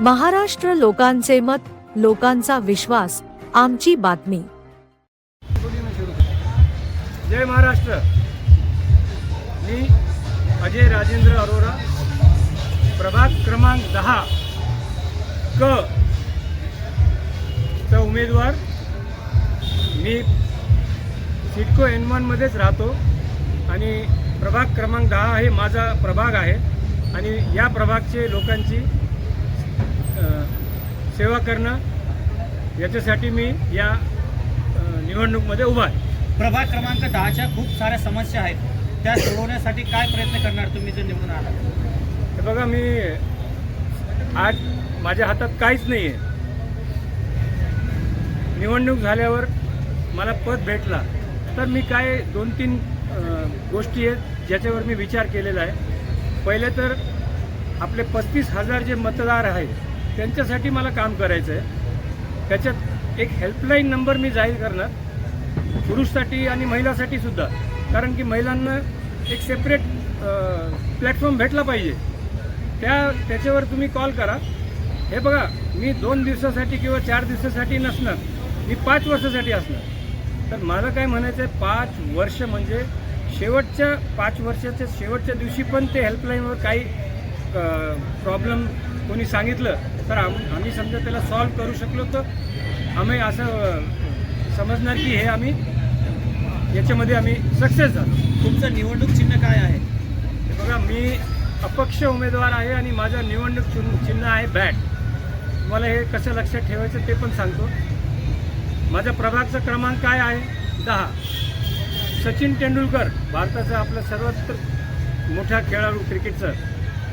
महाराष्ट्र लोकांचे मत, लोकांचा विश्वास, आमची बातमी। जय महाराष्ट्र। मी अजय राजेंद्र अरोरा, प्रभाग क्रमांक 10 क चा उमेदवार। मी सिडको N1 मध्येच राहतो आणि प्रभाग क्रमांक 10 हे माझा प्रभाग आहे आणि या प्रभागचे लोकांची सेवा करणं याच्यासाठी मी या निवडणूकमध्ये उभा आहे। प्रभाग क्रमांक 10च्या खूप साऱ्या समस्या आहेत, त्या सोडवण्यासाठी काय प्रयत्न करणार तुम्ही जर निवडून आलात? हे बघा, मी आज माझ्या हातात काहीच नाही आहे। निवडणूक झाल्यावर मला पद भेटला तर मी काय 2-3 गोष्टी आहेत ज्याच्यावर मी विचार केलेला आहे। पहिले तर आपले 35,000 जे मतदार आहेत त्यांच्यासाठी मला काम करायचं आहे। त्याच्यात एक हेल्पलाईन नंबर मी जाहीर करणार, पुरुषसाठी आणि महिलासाठी सुद्धा, कारण की महिलांना एक सेपरेट प्लॅटफॉर्म भेटला पाहिजे। त्याच्यावर तुम्ही कॉल करा। हे बघा, मी 2 दिवसासाठी किंवा 4 दिवसासाठी नसणार, मी 5 वर्षासाठी असणार। तर मला काय म्हणायचं आहे, 5 वर्ष म्हणजे शेवटच्या 5 वर्षाच्या शेवटच्या दिवशी पण ते हेल्पलाईनवर काही प्रॉब्लेम कोणी सांगितलं तर आम्ही समजा त्याला सॉल्व करू शकलो तर आम्ही असं समजणार की हे आम्ही याच्यामध्ये आम्ही सक्सेस झालो। तुमचं निवडणूक चिन्ह काय आहे? हे बघा, मी अपक्ष उमेदवार आहे आणि माझं निवडणूक चिन्ह आहे बॅट। तुम्हाला हे कसं लक्षात ठेवायचं ते पण सांगतो। माझा प्रभागचा क्रमांक काय आहे? 10। सचिन तेंडुलकर, भारताचा आपला सर्वात मोठा खेळाडू क्रिकेटचा,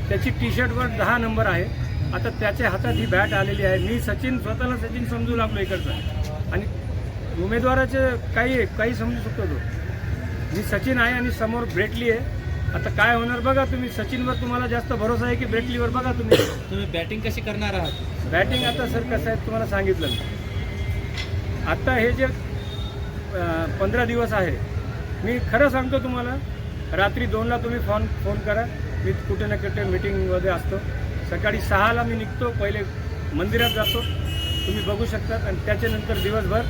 त्याची टी-शर्टवर 10 नंबर आहे। आता त्याच्या हातात ही बॅट आलेली आहे। मी स्वतःला सचिन समजू लागलो इकडचा, आणि उमेदवाराचे काही समजू शकतो तो। मी सचिन आहे आणि समोर ब्रेटली आहे। आता काय होणार बघा तुम्ही। सचिनवर तुम्हाला जास्त भरोसा आहे की ब्रेटलीवर? बघा तुम्ही बॅटिंग कशी करणार आहात? बॅटिंग आता सर कसं आहे तुम्हाला सांगितलं मी, आता हे जे 15 दिवस आहे, मी खरं सांगतो तुम्हाला, रात्री 2ला तुम्ही फोन करा, मी कुठे ना कुठे मीटिंगमध्ये असतो। सकाळी 6ला मी निघतो, पहिले मंदिरात जातो, तुम्ही बघू शकता, आणि त्याच्यानंतर दिवसभर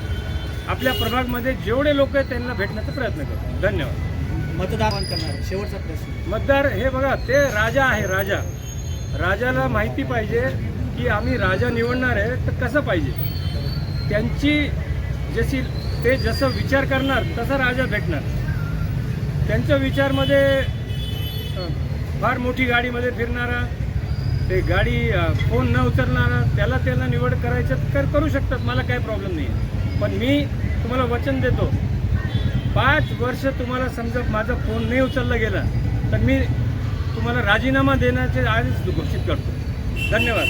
आपल्या प्रभागमध्ये जेवढे लोक आहेत त्यांना भेटण्याचा प्रयत्न करतो। धन्यवाद। मतदार करणार शेवटचा प्रश्न, मतदार हे बघा, ते राजा आहे। राजाला माहिती पाहिजे की आम्ही राजा निवडणार आहे तर कसं पाहिजे। त्यांची ते जसं विचार करणार तसा राजा भेटणार। त्यांच्या विचारमध्ये फार मोठी गाडीमध्ये फिरणारा, ते गाडी फोन न उचलणारा, त्याला निवड करायचं करू शकतात, मला काही प्रॉब्लेम नाही आहे। पण मी तुम्हाला वचन देतो, 5 वर्ष तुम्हाला समजा माझा फोन नाही उचलला गेला तर मी तुम्हाला राजीनामा देण्याचे आधीच घोषित करतो। धन्यवाद।